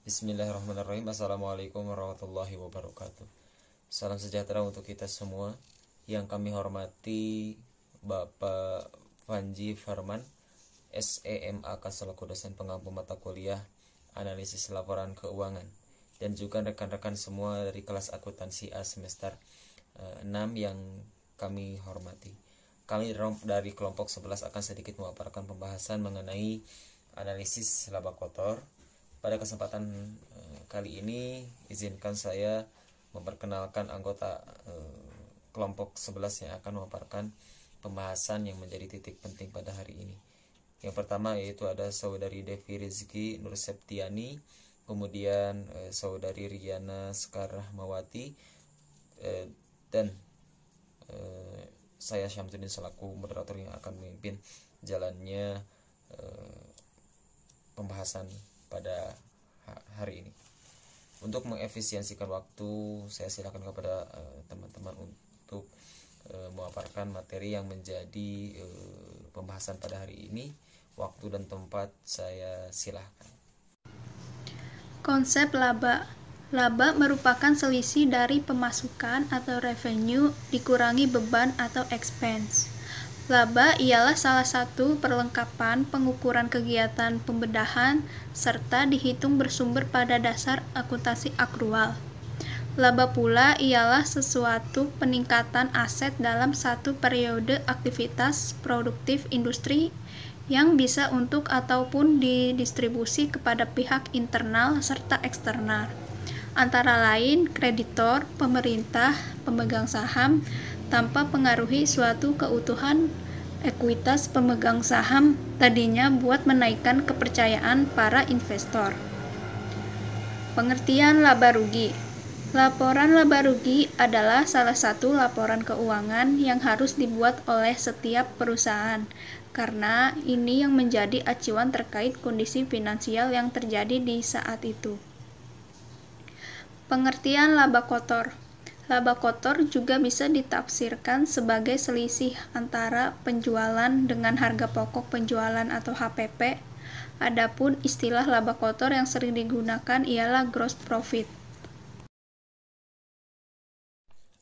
Bismillahirrahmanirrahim. Assalamualaikum warahmatullahi wabarakatuh. Salam sejahtera untuk kita semua. Yang kami hormati Bapak Panji Farman, SEMAK selaku dosen pengampu mata kuliah Analisis Laporan Keuangan, dan juga rekan-rekan semua dari kelas akuntansi A semester 6 yang kami hormati. Kami dari kelompok 11 akan sedikit memaparkan pembahasan mengenai analisis laba kotor. Pada kesempatan kali ini izinkan saya memperkenalkan anggota kelompok 11 yang akan memaparkan pembahasan yang menjadi titik penting pada hari ini. Yang pertama yaitu ada saudari Devi Rizky Nur Septiani, kemudian saudari Riana Sekar Rahmawati, dan saya Syamsuddin selaku moderator yang akan memimpin jalannya pembahasan pada hari ini. Untuk mengefisiensikan waktu, saya silakan kepada teman-teman untuk memaparkan materi yang menjadi pembahasan pada hari ini. Waktu dan tempat saya silahkan. Konsep laba. Laba merupakan selisih dari pemasukan atau revenue dikurangi beban atau expense. Laba ialah salah satu perlengkapan pengukuran kegiatan pembedahan serta dihitung bersumber pada dasar akuntansi akrual. Laba pula ialah sesuatu peningkatan aset dalam satu periode aktivitas produktif industri yang bisa untuk ataupun didistribusi kepada pihak internal serta eksternal, antara lain kreditor, pemerintah, pemegang saham, tanpa pengaruhi suatu keutuhan ekuitas pemegang saham tadinya buat menaikkan kepercayaan para investor. Pengertian laba rugi. Laporan laba rugi adalah salah satu laporan keuangan yang harus dibuat oleh setiap perusahaan, karena ini yang menjadi acuan terkait kondisi finansial yang terjadi di saat itu. Pengertian laba kotor. Laba kotor juga bisa ditafsirkan sebagai selisih antara penjualan dengan harga pokok penjualan atau HPP. Adapun istilah laba kotor yang sering digunakan ialah gross profit.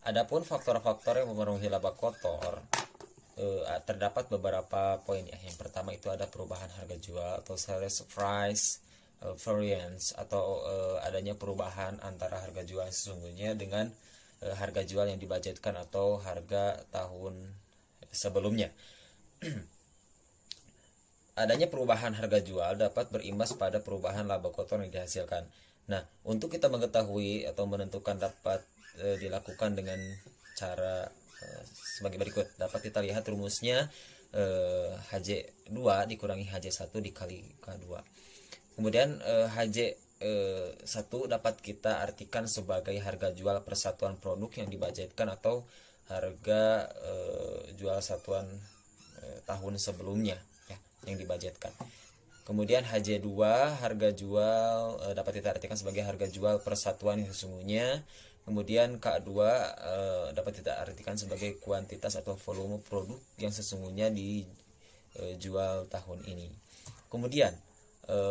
Adapun faktor-faktor yang memenuhi laba kotor, terdapat beberapa poin ya. Yang pertama itu ada perubahan harga jual atau sales price variance, atau adanya perubahan antara harga jual sesungguhnya dengan harga jual yang dibudgetkan atau harga tahun sebelumnya. Adanya perubahan harga jual dapat berimbas pada perubahan laba kotor yang dihasilkan. Nah, untuk kita mengetahui atau menentukan dapat dilakukan dengan cara sebagai berikut. Dapat kita lihat rumusnya HJ2 dikurangi HJ1 dikali K2. Kemudian HJ1 dapat kita artikan sebagai harga jual persatuan produk yang dibudgetkan atau harga jual satuan tahun sebelumnya ya, yang dibudgetkan. Kemudian HJ2 harga jual dapat kita artikan sebagai harga jual persatuan yang sesungguhnya. Kemudian K2 dapat kita artikan sebagai kuantitas atau volume produk yang sesungguhnya dijual tahun ini. Kemudian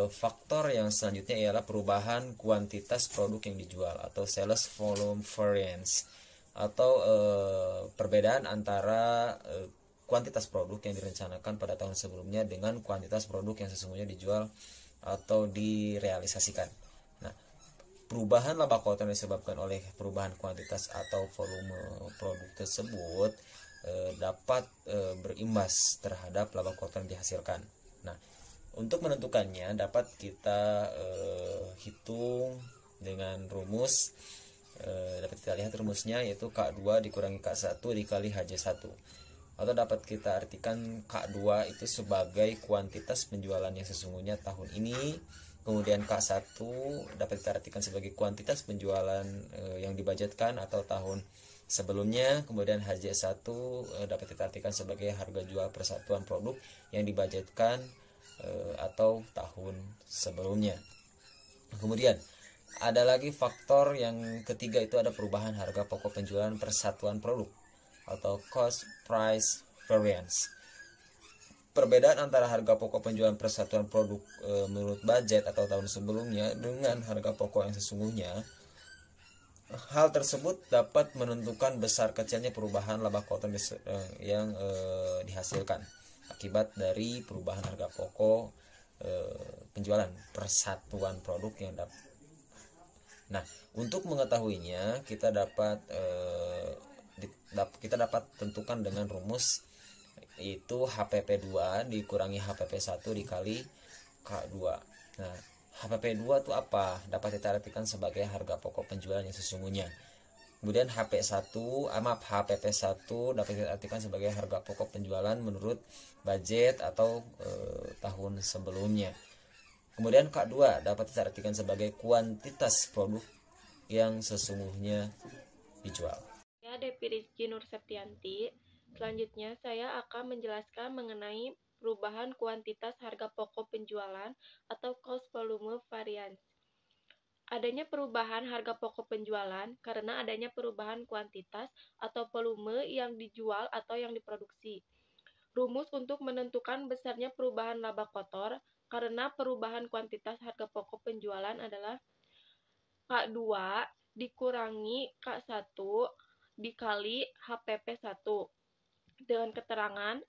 faktor yang selanjutnya ialah perubahan kuantitas produk yang dijual atau sales volume variance, atau perbedaan antara kuantitas produk yang direncanakan pada tahun sebelumnya dengan kuantitas produk yang sesungguhnya dijual atau direalisasikan. Nah, perubahan laba kotor yang disebabkan oleh perubahan kuantitas atau volume produk tersebut dapat berimbas terhadap laba kotor yang dihasilkan. Nah, untuk menentukannya dapat kita hitung dengan rumus. Dapat kita lihat rumusnya yaitu K2 dikurangi K1 dikali HJ1. Atau dapat kita artikan K2 itu sebagai kuantitas penjualan yang sesungguhnya tahun ini. Kemudian K1 dapat kita artikan sebagai kuantitas penjualan yang dibudgetkan atau tahun sebelumnya. Kemudian HJ1 dapat kita artikan sebagai harga jual persatuan produk yang dibudgetkan atau tahun sebelumnya. Kemudian ada lagi faktor yang ketiga, itu ada perubahan harga pokok penjualan persatuan produk atau cost price variance. perbedaan antara harga pokok penjualan persatuan produk menurut budget atau tahun sebelumnya dengan harga pokok yang sesungguhnya. Hal tersebut dapat menentukan besar kecilnya perubahan laba kotor yang dihasilkan akibat dari perubahan harga pokok penjualan persatuan produk yang dapat. Nah, untuk mengetahuinya kita dapat tentukan dengan rumus, yaitu HPP2 dikurangi HPP1 dikali K2. Nah, HPP2 itu apa? Dapat kita artikan sebagai harga pokok penjualan yang sesungguhnya. Kemudian HPP1 dapat kita artikan sebagai harga pokok penjualan menurut budget atau tahun sebelumnya. Kemudian K2 dapat kita artikan sebagai kuantitas produk yang sesungguhnya dijual. Saya Devi Rizky Nur Septianti. Selanjutnya saya akan menjelaskan mengenai perubahan kuantitas harga pokok penjualan atau cost volume variance. Adanya perubahan harga pokok penjualan karena adanya perubahan kuantitas atau volume yang dijual atau yang diproduksi. Rumus untuk menentukan besarnya perubahan laba kotor karena perubahan kuantitas harga pokok penjualan adalah K2 dikurangi K1 dikali HPP1. Dengan keterangan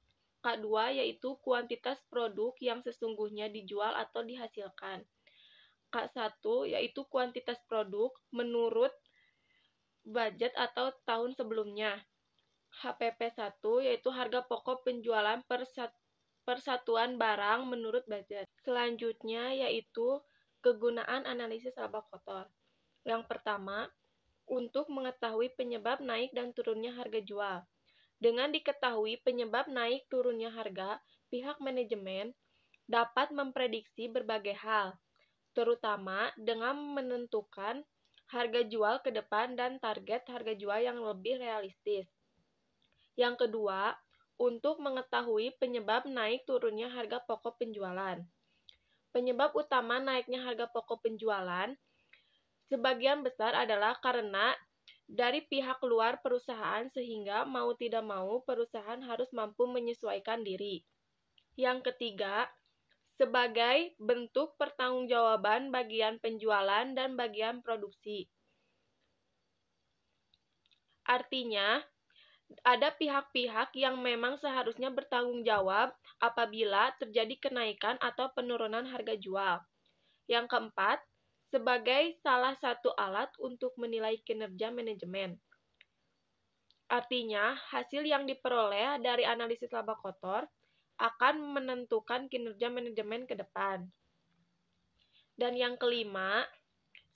K2 yaitu kuantitas produk yang sesungguhnya dijual atau dihasilkan. K1 yaitu kuantitas produk menurut budget atau tahun sebelumnya. HPP1 yaitu harga pokok penjualan persatuan barang menurut budget. Selanjutnya yaitu kegunaan analisis laba kotor. Yang pertama, untuk mengetahui penyebab naik dan turunnya harga jual. Dengan diketahui penyebab naik turunnya harga, pihak manajemen dapat memprediksi berbagai hal, terutama dengan menentukan harga jual ke depan dan target harga jual yang lebih realistis. Yang kedua, untuk mengetahui penyebab naik turunnya harga pokok penjualan. Penyebab utama naiknya harga pokok penjualan sebagian besar adalah karena dari pihak luar perusahaan sehingga mau tidak mau perusahaan harus mampu menyesuaikan diri. Yang ketiga, sebagai bentuk pertanggungjawaban bagian penjualan dan bagian produksi. Artinya, ada pihak-pihak yang memang seharusnya bertanggung jawab apabila terjadi kenaikan atau penurunan harga jual. Yang keempat, sebagai salah satu alat untuk menilai kinerja manajemen. Artinya, hasil yang diperoleh dari analisis laba kotor akan menentukan kinerja manajemen ke depan. Dan yang kelima,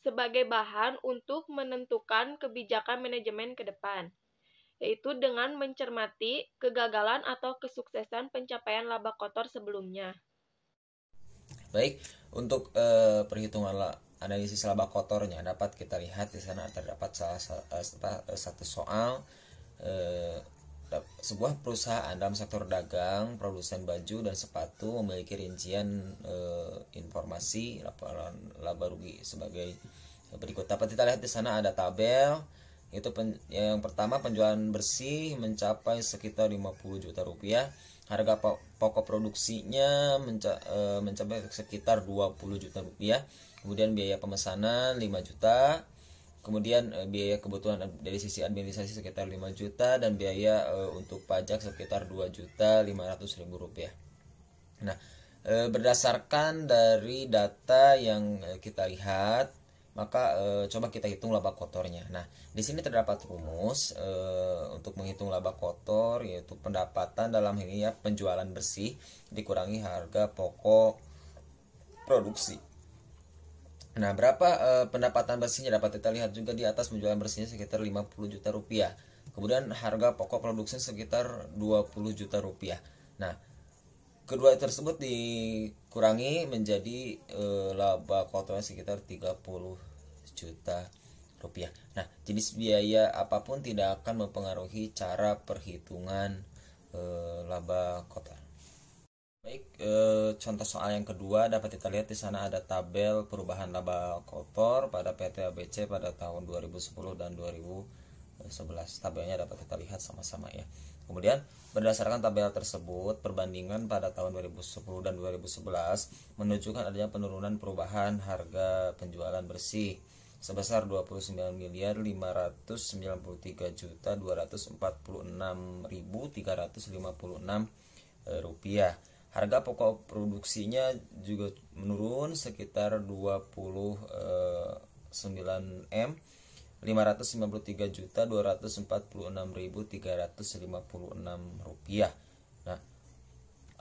sebagai bahan untuk menentukan kebijakan manajemen ke depan, yaitu dengan mencermati kegagalan atau kesuksesan pencapaian laba kotor sebelumnya. Baik, untuk perhitungan analisis laba kotornya dapat kita lihat di sana terdapat satu soal. Sebuah perusahaan dalam sektor dagang, produsen baju dan sepatu memiliki rincian informasi laporan laba rugi sebagai berikut. Dapat kita lihat di sana ada tabel. Itu yang pertama, penjualan bersih mencapai sekitar 50 juta rupiah. Harga pokok produksinya mencapai sekitar 20 juta rupiah. Kemudian biaya pemesanan 5 juta. Kemudian biaya kebutuhan dari sisi administrasi sekitar 5 juta dan biaya untuk pajak sekitar 2.500.000 rupiah. Nah, berdasarkan dari data yang kita lihat, maka coba kita hitung laba kotornya. Nah, di sini terdapat rumus untuk menghitung laba kotor, yaitu pendapatan dalam hal ini ya penjualan bersih dikurangi harga pokok produksi. Nah, berapa pendapatan bersihnya dapat kita lihat juga di atas. Penjualan bersihnya sekitar 50 juta rupiah. Kemudian harga pokok produksi sekitar 20 juta rupiah. Nah, kedua tersebut dikurangi menjadi laba kotornya sekitar 30 juta rupiah. Nah, jenis biaya apapun tidak akan mempengaruhi cara perhitungan laba kotor. Baik, contoh soal yang kedua dapat kita lihat di sana ada tabel perubahan laba kotor pada PT ABC pada tahun 2010 dan 2011. 2011. Tabelnya dapat kita lihat sama-sama ya. Kemudian berdasarkan tabel tersebut, perbandingan pada tahun 2010 dan 2011 menunjukkan adanya penurunan perubahan harga penjualan bersih sebesar 29.993.246.356 rupiah. Harga pokok produksinya juga menurun sekitar 29M 593.246.356 rupiah. Nah,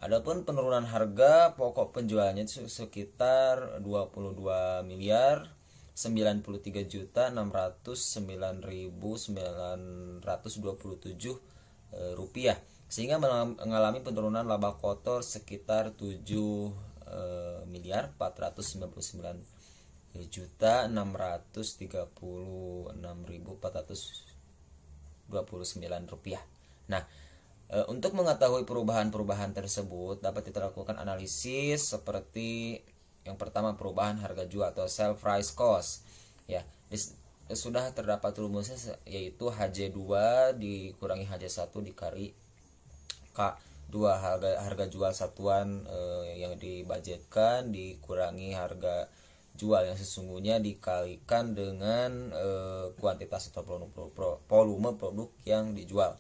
adapun penurunan harga pokok penjualnya itu sekitar 22 miliar 93.609.927 rupiah, sehingga mengalami penurunan laba kotor sekitar 7 miliar 499.636.429 rupiah. Nah, untuk mengetahui perubahan-perubahan tersebut dapat kita lakukan analisis seperti yang pertama, perubahan harga jual atau sell price cost. Ya, sudah terdapat rumusnya, yaitu HJ2 dikurangi HJ1 dikali K2, harga jual satuan yang dibudgetkan dikurangi harga jual yang sesungguhnya dikalikan dengan kuantitas atau volume produk yang dijual,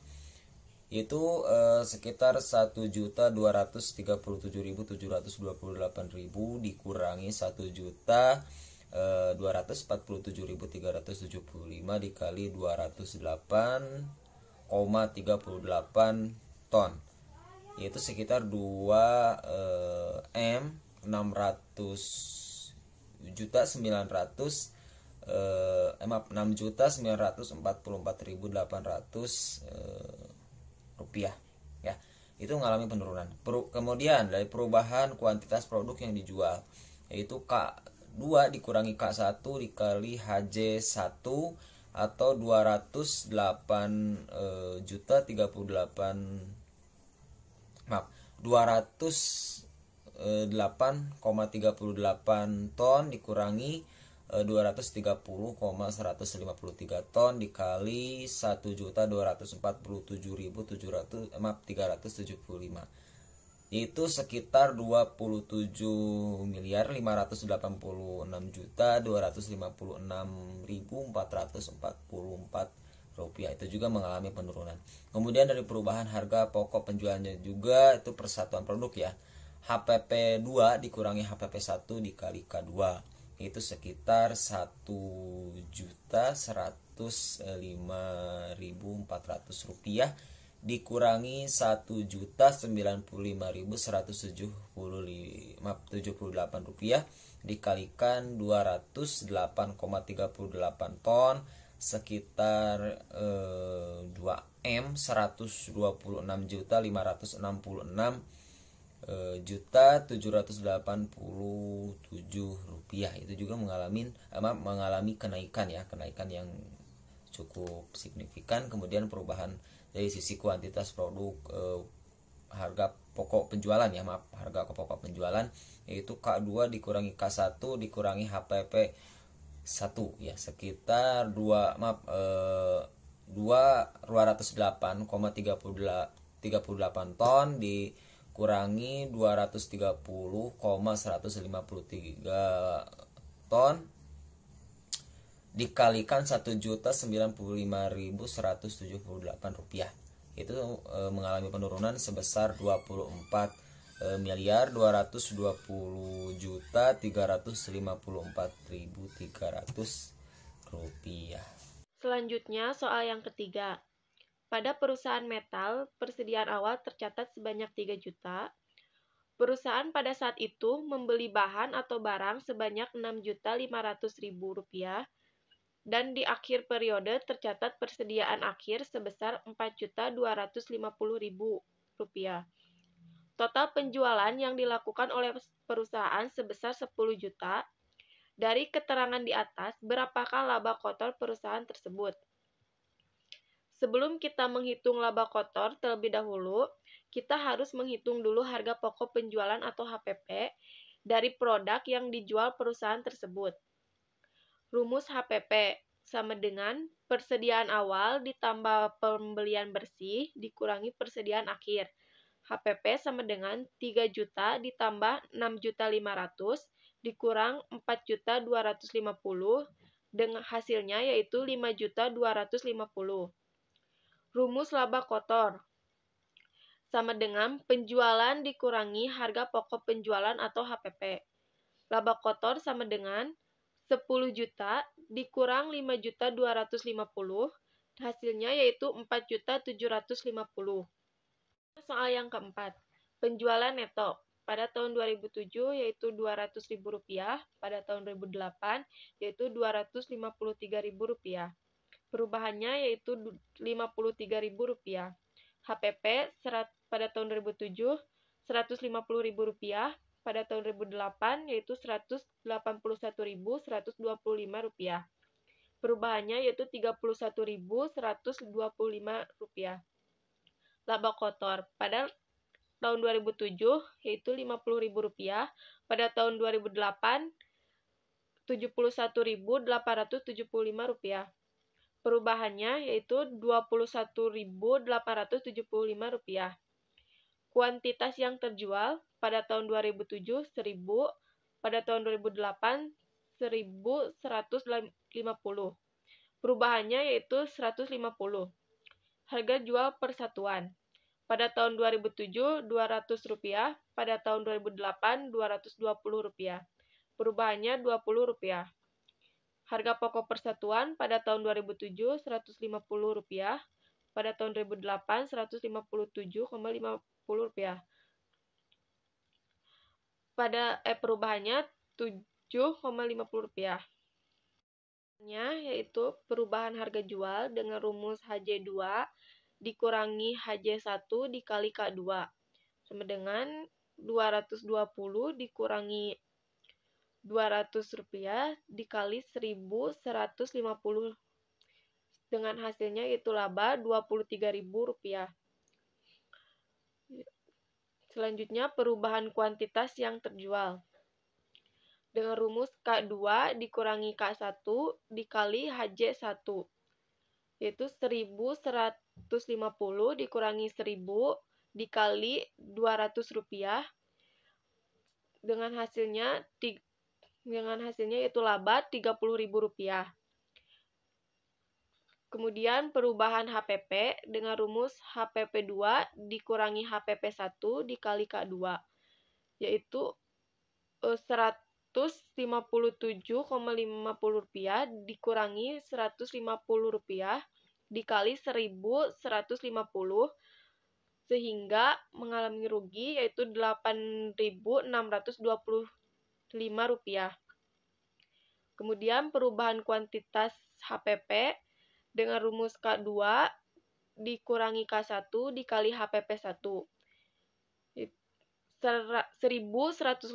itu sekitar 1.237.728.000 dikurangi 1.247.375 dikali 208,38 ton, yaitu sekitar 6.944.800 rupiah ya. Itu mengalami penurunan. Kemudian dari perubahan kuantitas produk yang dijual, yaitu K2 dikurangi K1 dikali HJ1 atau 208,38 ton dikurangi 230,153 ton dikali 1.247.375, yaitu sekitar 27.586.256.444 rupiah. Itu juga mengalami penurunan. Kemudian dari perubahan harga pokok penjualnya juga, itu persatuan produk ya, HPP 2 dikurangi HPP 1 dikali K2, itu sekitar 1.105.400 rupiah dikurangi 1.095.178 rupiah dikalikan 208,38 ton sekitar 2M 126.566.787 rupiah. Itu juga mengalami kenaikan ya, kenaikan yang cukup signifikan. Kemudian perubahan dari sisi kuantitas produk, harga pokok penjualan ya, harga pokok penjualan, yaitu K2 dikurangi K1 dikurangi HPP 1 ya, sekitar 208,38 ton dikurangi 230,153 ton dikalikan 1.095.178 rupiah. Itu mengalami penurunan sebesar 24.240.354.300 rupiah. Selanjutnya, soal yang ketiga. Pada perusahaan metal, persediaan awal tercatat sebanyak 3 juta. Perusahaan pada saat itu membeli bahan atau barang sebanyak 6.500.000 rupiah, dan di akhir periode tercatat persediaan akhir sebesar 4.250.000 rupiah. Total penjualan yang dilakukan oleh perusahaan sebesar 10 juta. Dari keterangan di atas, berapakah laba kotor perusahaan tersebut? Sebelum kita menghitung laba kotor terlebih dahulu, kita harus menghitung dulu harga pokok penjualan atau HPP dari produk yang dijual perusahaan tersebut. Rumus HPP, sama dengan persediaan awal ditambah pembelian bersih dikurangi persediaan akhir. HPP sama dengan 3 juta ditambah 6.500.000 dikurang 4.250.000 dengan hasilnya yaitu 5.250.000. Rumus laba kotor sama dengan penjualan dikurangi harga pokok penjualan atau HPP. Laba kotor sama dengan 10 juta dikurang 5.250.000, hasilnya yaitu 4.750.000. Soal yang keempat, penjualan neto. Pada tahun 2007 yaitu Rp200.000, pada tahun 2008 yaitu Rp253.000. Perubahannya yaitu Rp53.000. HPP pada tahun 2007 Rp150.000, pada tahun 2008 yaitu Rp181.125. Perubahannya yaitu Rp31.125. Laba kotor pada tahun 2007 yaitu Rp50.000, pada tahun 2008 Rp71.875. Perubahannya yaitu Rp21.875. Kuantitas yang terjual pada tahun 2007 1.000, pada tahun 2008 1.150. Perubahannya yaitu 150. Harga jual persatuan. Pada tahun 2007 Rp200, pada tahun 2008 Rp220. Perubahannya Rp20. Harga pokok persatuan pada tahun 2007 Rp150, pada tahun 2008 Rp157,50. Perubahannya Rp7,50. Yaitu perubahan harga jual dengan rumus HJ2 dikurangi HJ1 dikali K2 sama dengan 220 dikurangi Rp200 dikali 1.150 dengan hasilnya yaitu laba Rp23.000. Selanjutnya perubahan kuantitas yang terjual dengan rumus K2 dikurangi K1 dikali HJ1 yaitu 1.150 dikurangi 1.000 dikali Rp200 dengan hasilnya yaitu laba Rp30.000. Kemudian perubahan HPP dengan rumus HPP2 dikurangi HPP1 dikali K2 yaitu Rp157,50 dikurangi Rp150 dikali 1.150 sehingga mengalami rugi yaitu Rp8.625. Kemudian perubahan kuantitas HPP dengan rumus K2 dikurangi K1 dikali HPP1. 1.150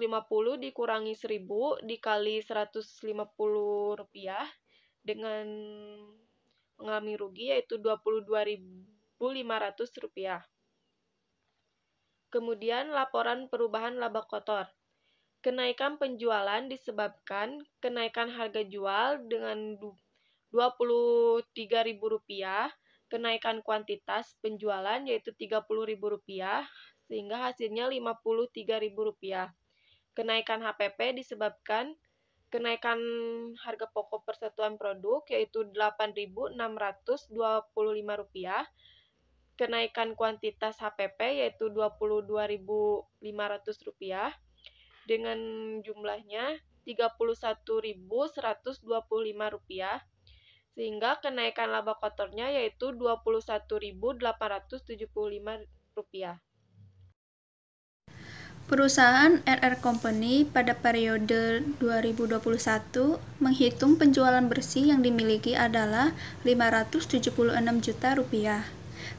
dikurangi 1.000 dikali Rp150 dengan mengalami rugi yaitu Rp22.500. Kemudian laporan perubahan laba kotor. Kenaikan penjualan disebabkan kenaikan harga jual dengan Rp23.000, kenaikan kuantitas penjualan yaitu Rp30.000 sehingga hasilnya Rp53.000. Kenaikan HPP disebabkan kenaikan harga pokok persatuan produk yaitu Rp8.625. Kenaikan kuantitas HPP yaitu Rp22.500 dengan jumlahnya Rp31.125 sehingga kenaikan laba kotornya yaitu Rp21.875. Perusahaan RR Company pada periode 2021 menghitung penjualan bersih yang dimiliki adalah Rp576 juta.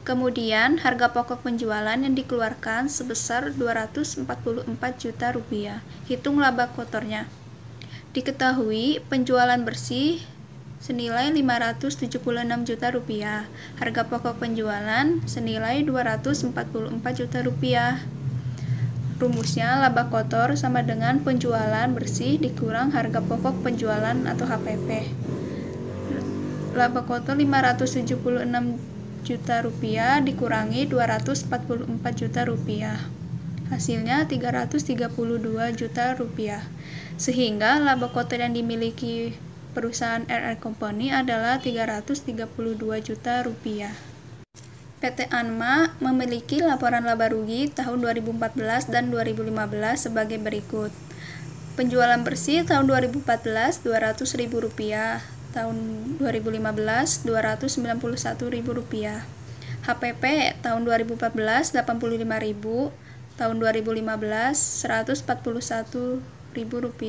Kemudian, harga pokok penjualan yang dikeluarkan sebesar Rp244 juta. Hitung laba kotornya. Diketahui penjualan bersih senilai Rp576 juta. Harga pokok penjualan senilai Rp244 juta. Rumusnya laba kotor sama dengan penjualan bersih dikurang harga pokok penjualan atau HPP. laba kotor 576 juta rupiah dikurangi 244 juta rupiah. Hasilnya 332 juta rupiah. Sehingga laba kotor yang dimiliki perusahaan RR Company adalah 332 juta rupiah. PT Anma memiliki laporan laba rugi tahun 2014 dan 2015 sebagai berikut. Penjualan bersih tahun 2014 Rp200.000, tahun 2015 Rp291.000. HPP tahun 2014 Rp85.000, tahun 2015 Rp141.000.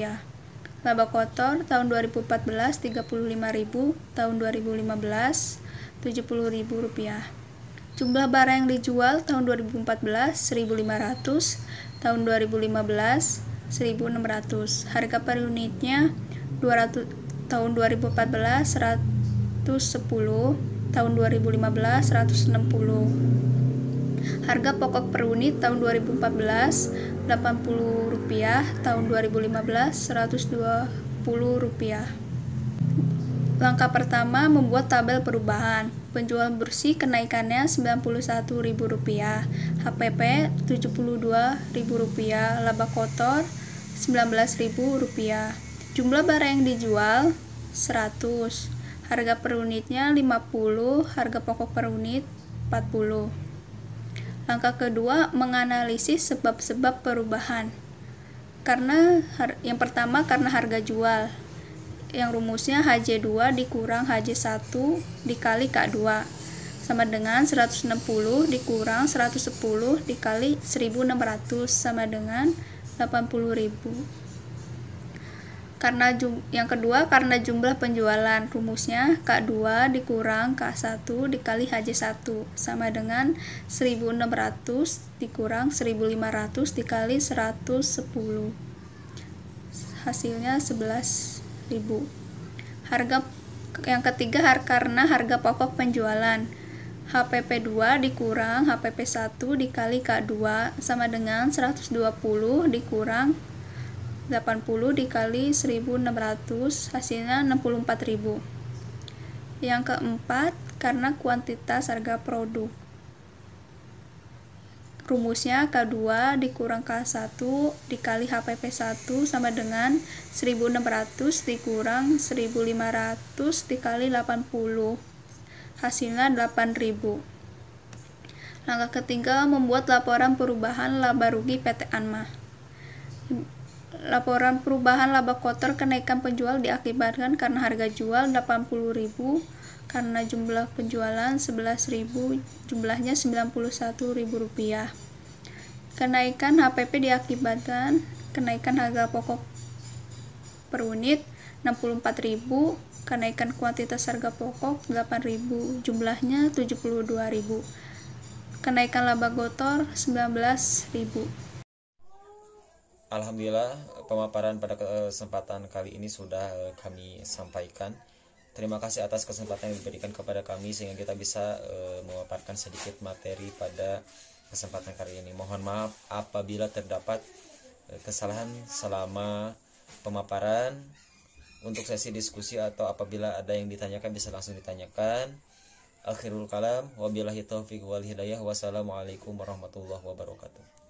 Laba kotor tahun 2014 Rp35.000, tahun 2015 Rp70.000. Jumlah barang yang dijual tahun 2014 1.500, tahun 2015 1.600. Harga per unitnya 200, tahun 2014 110, tahun 2015 160. Harga pokok per unit tahun 2014 Rp80, tahun 2015 Rp120. Langkah pertama, membuat tabel perubahan. Penjual bersih kenaikannya Rp91.000, HPP Rp72.000, laba kotor Rp19.000. Jumlah barang yang dijual 100, harga per unitnya 50, harga pokok per unit 40. Langkah kedua, menganalisis sebab-sebab perubahan. Yang pertama karena harga jual. Yang rumusnya HJ2 dikurang HJ1 dikali K2 sama dengan 160 dikurang 110 dikali 1600 sama dengan 80.000. Yang kedua karena jumlah penjualan, rumusnya K2 dikurang K1 dikali HJ1 sama dengan 1600 dikurang 1500 dikali 110. Hasilnya 11.000. Harga yang ketiga karena harga pokok penjualan, HPP 2 dikurang HPP 1 dikali K2 sama dengan 120 dikurang 80 dikali 1600, hasilnya 64.000. Yang keempat karena kuantitas harga produk, rumusnya K2 dikurang K1 dikali HPP 1 sama dengan 1600 dikurang 1500 dikali 80, hasilnya 8.000. Langkah ketiga, membuat laporan perubahan laba rugi PT Anma. Laporan perubahan laba kotor kenaikan penjual diakibatkan karena harga jual 80.000, karena jumlah penjualan 11.000, jumlahnya Rp91.000. Kenaikan HPP diakibatkan kenaikan harga pokok per unit 64.000, kenaikan kuantitas harga pokok 8.000, jumlahnya 72.000. Kenaikan laba kotor 19.000. Alhamdulillah, pemaparan pada kesempatan kali ini sudah kami sampaikan. Terima kasih atas kesempatan yang diberikan kepada kami sehingga kita bisa memaparkan sedikit materi pada kesempatan kali ini. Mohon maaf apabila terdapat kesalahan selama pemaparan. Untuk sesi diskusi atau apabila ada yang ditanyakan bisa langsung ditanyakan. Akhirul kalam, wabillahi taufiq wal hidayah. Wassalamualaikum warahmatullahi wabarakatuh.